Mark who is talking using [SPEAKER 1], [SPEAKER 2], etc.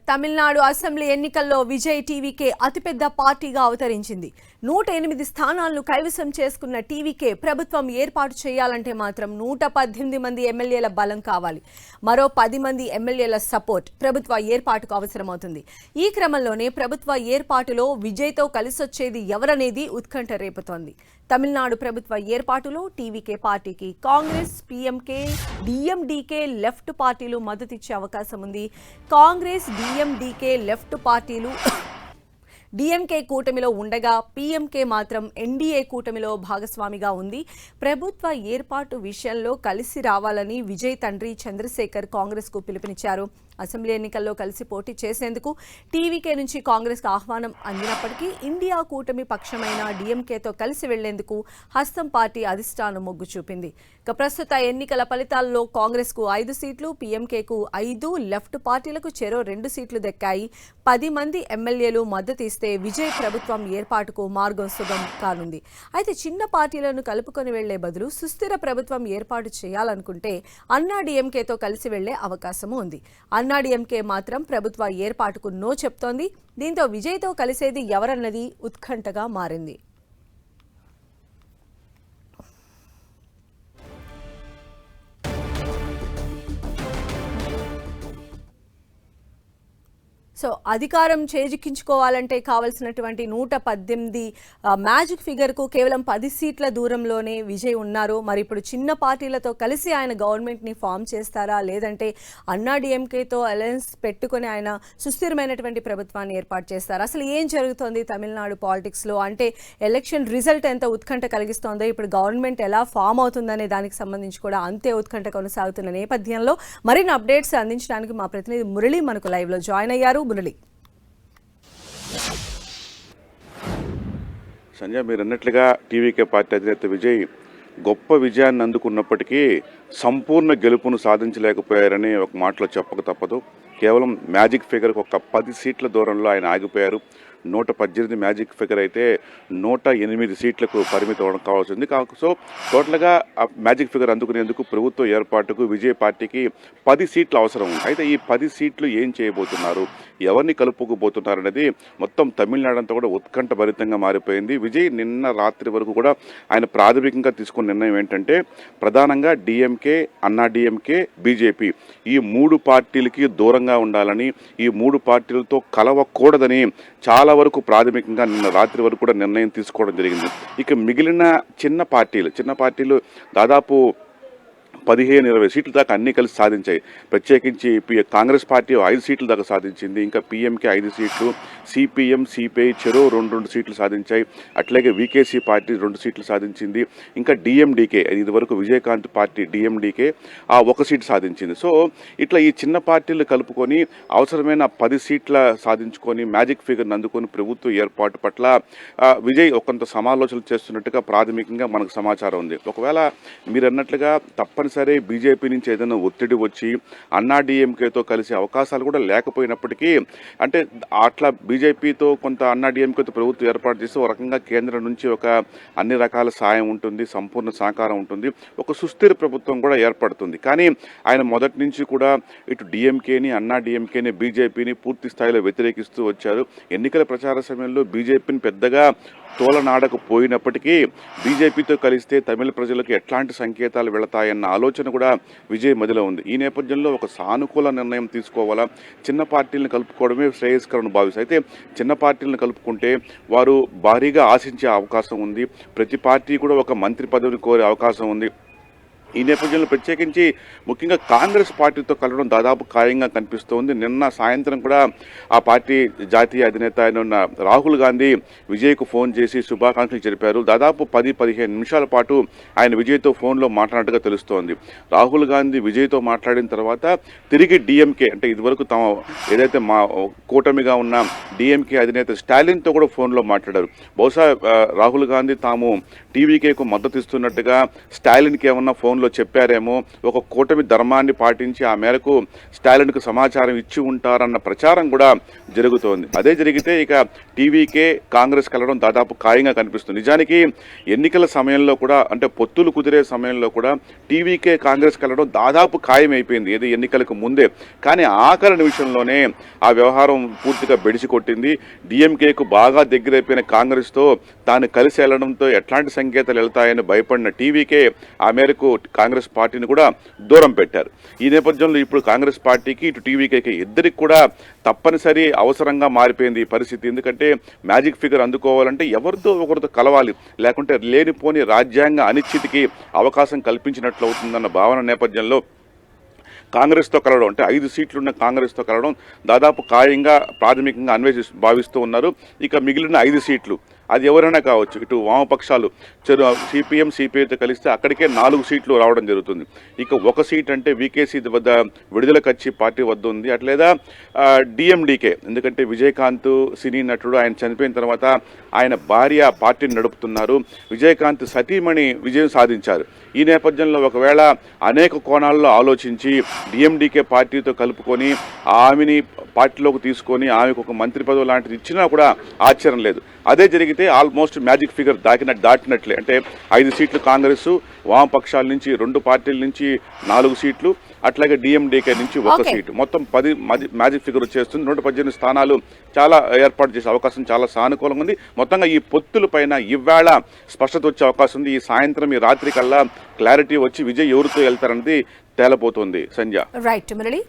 [SPEAKER 1] Tamil Nadu assembly ఎన్నికల్లో Vijay TVK అతిపెద్ద పార్టీగా అవతరించింది. 108 స్థానాలను కైవసం చేసుకున్న టీవీకే ప్రభుత్వం ఏర్పాటు చేయాలంటే మాత్రం 118 మంది ఎమ్మెల్యేల బలం కావాలి. మరో 10 మంది ఎమ్మెల్యేల సపోర్ట్ ప్రభుత్వ ఏర్పాటుకు అవసరమవుతుంది. ఈ క్రమంలోనే ప్రభుత్వ ఏర్పాటులో విజయ్తో కలిసొచ్చేది ఎవరనేది ఉత్కంఠ రేపుతోంది. తమిళనాడు ప్రభుత్వ ఏర్పాటులో టీవీకే పార్టీకి కాంగ్రెస్, పీఎంకే, డీఎండీకే లెఫ్ట్ పార్టీలు మద్దతిచ్చే అవకాశం ఉంది. కాంగ్రెస్, డీఎండీకే లెఫ్ట్ పార్టీలు డీఎంకే కూటమిలో ఉండగా పీఎంకే మాత్రం ఎన్డీఏ కూటమిలో భాగస్వామిగా ఉంది. ప్రభుత్వ ఏర్పాటు విషయంలో కలిసి రావాలని విజయ్ తండ్రి చంద్రశేఖర్ కాంగ్రెస్కు పిలుపునిచ్చారు. అసెంబ్లీ ఎన్నికల్లో కలిసి పోటీ చేసేందుకు టీవీకే నుంచి కాంగ్రెస్కు ఆహ్వానం అందినప్పటికీ ఇండియా కూటమి పక్షమైన డీఎంకేతో కలిసి వెళ్లేందుకు హస్తం పార్టీ అధిష్టానం మొగ్గు చూపింది. ప్రస్తుత ఎన్నికల ఫలితాల్లో కాంగ్రెస్కు 5 సీట్లు, పీఎంకేకు 5, లెఫ్ట్ పార్టీలకు చెరో 2 సీట్లు దక్కాయి. 10 మంది ఎమ్మెల్యేలు మద్దతు ఇస్తే విజయ్ ప్రభుత్వం ఏర్పాటుకు మార్గం సుగం కానుంది. అయితే చిన్న పార్టీలను కలుపుకొని వెళ్లే బదులు సుస్థిర ప్రభుత్వం ఏర్పాటు చేయాలనుకుంటే అన్నా డీఎంకేతో కలిసి వెళ్లే అవకాశమూ ఉంది. అన్నా డీఎంకే మాత్రం ప్రభుత్వ ఏర్పాటుకు నో చెప్తోంది. దీంతో విజయ్తో కలిసేది ఎవరన్నది ఉత్కంఠగా మారింది. సో అధికారం చేజిక్కించుకోవాలంటే కావాల్సినటువంటి 118 మ్యాజిక్ ఫిగర్కు కేవలం 10 సీట్ల దూరంలోనే విజయ్ ఉన్నారు. మరి ఇప్పుడు చిన్న పార్టీలతో కలిసి ఆయన గవర్నమెంట్ని ఫామ్ చేస్తారా, లేదంటే అన్నా డీఎంకేతో అలయన్స్ పెట్టుకుని ఆయన సుస్థిరమైనటువంటి ప్రభుత్వాన్ని ఏర్పాటు చేస్తారా? అసలు ఏం జరుగుతోంది తమిళనాడు పాలిటిక్స్లో? అంటే ఎలక్షన్ రిజల్ట్ ఎంత ఉత్కంఠ కలిగిస్తోందో, ఇప్పుడు గవర్నమెంట్ ఎలా ఫామ్ అవుతుందనే దానికి సంబంధించి కూడా అంతే ఉత్కంఠ కొనసాగుతున్న నేపథ్యంలో మరిన్ని అప్డేట్స్ అందించడానికి మా ప్రతినిధి మురళి మనకు లైవ్లో జాయిన్ అయ్యారు.
[SPEAKER 2] సంజయ్, మీరు అన్నట్లుగా టీవీకే పార్టీ అధినేత విజయ్ గొప్ప విజయాన్ని అందుకున్నప్పటికీ సంపూర్ణ గెలుపును సాధించలేకపోయారని ఒక మాటలో చెప్పక తప్పదు. కేవలం మ్యాజిక్ ఫిగర్కి ఒక 10 సీట్ల దూరంలో ఆయన ఆగిపోయారు. 118 మ్యాజిక్ ఫిగర్ అయితే 108 సీట్లకు పరిమితం కావాల్సింది. సో టోటల్గా ఆ మ్యాజిక్ ఫిగర్ అందుకునేందుకు ప్రభుత్వ ఏర్పాటుకు విజయ్ పార్టీకి 10 సీట్లు అవసరం ఉంది. అయితే ఈ 10 సీట్లు ఏం చేయబోతున్నారు, ఎవరిని కలుపుకోబోతున్నారు అనేది మొత్తం తమిళనాడు అంతా కూడా ఉత్కంఠ భరితంగా మారిపోయింది. విజయ్ నిన్న రాత్రి వరకు కూడా ఆయన ప్రాథమికంగా తీసుకున్న నిర్ణయం ఏంటంటే ప్రధానంగా డిఎంకే, అన్నా డిఎంకే, బీజేపీ ఈ 3 పార్టీలకి దూరంగా ఉండాలని, ఈ 3 పార్టీలతో కలవకూడదని చాలా వరకు ప్రాథమికంగా నిన్న రాత్రి వరకు కూడా నిర్ణయం తీసుకోవడం జరిగింది. ఇక మిగిలిన చిన్న పార్టీలు దాదాపు 15-20 సీట్ల దాకా అన్ని కలిసి సాధించాయి. ప్రత్యేకించి కాంగ్రెస్ పార్టీ 5 సీట్ల దాకా సాధించింది. ఇంకా పీఎంకే 5 సీట్లు, సిపిఎం, సిపిఐ చెరో 2 సీట్లు సాధించాయి. అట్లాగే వీకేసీ పార్టీ 2 సీట్లు సాధించింది. ఇంకా డిఎండీకే, ఇది వరకు విజయకాంత్ పార్టీ డిఎండీకే 1 సీటు సాధించింది. సో ఇట్లా ఈ చిన్న పార్టీలు కలుపుకొని అవసరమైన 10 సీట్ల సాధించుకొని మ్యాజిక్ ఫిగర్ని అందుకొని ప్రభుత్వ ఏర్పాటు పట్ల విజయ్ కొంత సమాలోచనలు చేస్తున్నట్టుగా ప్రాథమికంగా మనకు సమాచారం ఉంది. ఒకవేళ మీరు అన్నట్లుగా తప్పనిసరి బీజేపీ నుంచి ఏదైనా ఒత్తిడి వచ్చి అన్నా డిఎంకేతో కలిసే అవకాశాలు కూడా లేకపోయినప్పటికీ, అంటే అట్లా బీజేపీతో కొంత అన్నా డిఎంకేతో ప్రభుత్వం ఏర్పాటు చేసి ఒక రకంగా కేంద్రం నుంచి ఒక అన్ని రకాల సాయం ఉంటుంది, సంపూర్ణ సహకారం ఉంటుంది, ఒక సుస్థిర ప్రభుత్వం కూడా ఏర్పడుతుంది. కానీ ఆయన మొదటి నుంచి కూడా ఇటు డిఎంకేని, అన్నా డిఎంకేని, బీజేపీని పూర్తి స్థాయిలో వ్యతిరేకిస్తూ వచ్చారు. ఎన్నికల ప్రచార సమయంలో బీజేపీని పెద్దగా తోలనాడకపోయినప్పటికీ బీజేపీతో కలిస్తే తమిళ ప్రజలకు ఎట్లాంటి సంకేతాలు వెళతాయన్న ఆలోచన కూడా విజయ్ మదిలో ఉంది. ఈ నేపథ్యంలో ఒక సానుకూల నిర్ణయం తీసుకోవాలా, చిన్న పార్టీలను కలుపుకోవడమే శ్రేయస్కరం భావిస్తారు. అయితే చిన్న పార్టీలను కలుపుకుంటే వారు భారీగా ఆశించే అవకాశం ఉంది. ప్రతి పార్టీ కూడా ఒక మంత్రి పదవిని కోరే అవకాశం ఉంది. ఈ నేపథ్యంలో ప్రత్యేకించి ముఖ్యంగా కాంగ్రెస్ పార్టీతో కలవడం దాదాపు ఖాయంగా కనిపిస్తోంది. నిన్న సాయంత్రం కూడా ఆ పార్టీ జాతీయ అధినేత అయిన రాహుల్ గాంధీ విజయ్కు ఫోన్ చేసి శుభాకాంక్షలు జరిపారు. దాదాపు 10-15 నిమిషాల పాటు ఆయన విజయ్తో ఫోన్లో మాట్లాడినట్టుగా తెలుస్తోంది. రాహుల్ గాంధీ విజయ్తో మాట్లాడిన తర్వాత తిరిగి డిఎంకే, అంటే ఇదివరకు తమ ఏదైతే మా కూటమిగా ఉన్న డిఎంకే అధినేత స్టాలిన్తో కూడా ఫోన్లో మాట్లాడారు. బహుశా రాహుల్ గాంధీ తాము టీవీకేకు మద్దతు ఇస్తున్నట్టుగా స్టాలిన్కి ఏమన్నా ఫోన్లో మీటింగుల్లో చెప్పారేమో, ఒక కూటమి ధర్మాన్ని పాటించి ఆ మేరకు స్టాలిన్కు సమాచారం ఇచ్చి ఉంటారన్న ప్రచారం కూడా జరుగుతోంది. అదే జరిగితే ఇక టీవీకే కాంగ్రెస్ కలవడం దాదాపు ఖాయంగా కనిపిస్తుంది. నిజానికి ఎన్నికల సమయంలో కూడా, అంటే పొత్తులు కుదిరే సమయంలో కూడా టీవీకే కాంగ్రెస్ కలవడం దాదాపు ఖాయమైపోయింది, ఏది ఎన్నికలకు ముందే. కానీ ఆఖరి నిమిషంలోనే ఆ వ్యవహారం పూర్తిగా బెడిసి కొట్టింది. డిఎంకేకు బాగా దగ్గరైపోయిన కాంగ్రెస్తో తాను కలిసి వెళ్లడంతో ఎట్లాంటి సంకేతాలు వెళ్తాయని భయపడిన టీవీకే ఆ మేరకు కాంగ్రెస్ పార్టీని కూడా దూరం పెట్టారు. ఈ నేపథ్యంలో ఇప్పుడు కాంగ్రెస్ పార్టీకి ఇటు టీవీకేకి ఇద్దరికి కూడా తప్పనిసరి అవసరంగా మారిపోయింది ఈ పరిస్థితి. ఎందుకంటే మ్యాజిక్ ఫిగర్ అందుకోవాలంటే ఎవరితో ఒకరితో కలవాలి, లేకుంటే లేనిపోని రాజ్యాంగ అనిశ్చితికి అవకాశం కల్పించినట్లు అవుతుందన్న భావన నేపథ్యంలో కాంగ్రెస్తో కలవడం, అంటే 5 సీట్లున్న కాంగ్రెస్తో కలవడం దాదాపు ఖాయంగా ప్రాథమికంగా భావిస్తూ ఉన్నారు. ఇక మిగిలిన 5 సీట్లు అది ఎవరైనా కావచ్చు, ఇటు వామపక్షాలు సిపిఎం సిపిఐతో కలిస్తే అక్కడికే 4 సీట్లు రావడం జరుగుతుంది. ఇక 1 సీట్ అంటే వికేసీ వద్ద విడుదల కచ్చి పార్టీ వద్ద ఉంది. అట్లేదా డిఎండికే, ఎందుకంటే విజయకాంత్ సినీ నటుడు, ఆయన చనిపోయిన తర్వాత ఆయన భార్య పార్టీని నడుపుతున్నారు. విజయకాంత్ సతీమణి విజయం సాధించారు. ఈ నేపథ్యంలో ఒకవేళ అనేక కోణాల్లో ఆలోచించి డిఎండికే పార్టీతో కలుపుకొని ఆమెని పార్టీలోకి తీసుకొని ఆమెకు ఒక మంత్రి పదవి లాంటిది ఇచ్చినా కూడా ఆశ్చర్యం లేదు. అదే జరిగితే ఆల్మోస్ట్ మ్యాజిక్ ఫిగర్ దాటినట్లే. అంటే 5 సీట్లు కాంగ్రెస్, వామపక్షాల నుంచి 2 పార్టీల నుంచి 4 సీట్లు, అట్లాగే డిఎండికే నుంచి 1 సీటు, మొత్తం 10 మ్యాజిక్ ఫిగర్ వచ్చేస్తుంది. 118 స్థానాలు చాలా ఏర్పాటు చేసే అవకాశం చాలా సానుకూలంగా ఉంది. మొత్తంగా ఈ పొత్తుల పైన ఇవాళ స్పష్టత వచ్చే అవకాశం ఉంది. ఈ సాయంత్రం, ఈ రాత్రి కల్లా క్లారిటీ వచ్చి విజయ్ ఎవరితో వెళ్తారన్నది తేలపోతుంది. సంధ్య.
[SPEAKER 1] రైట్ మురళి.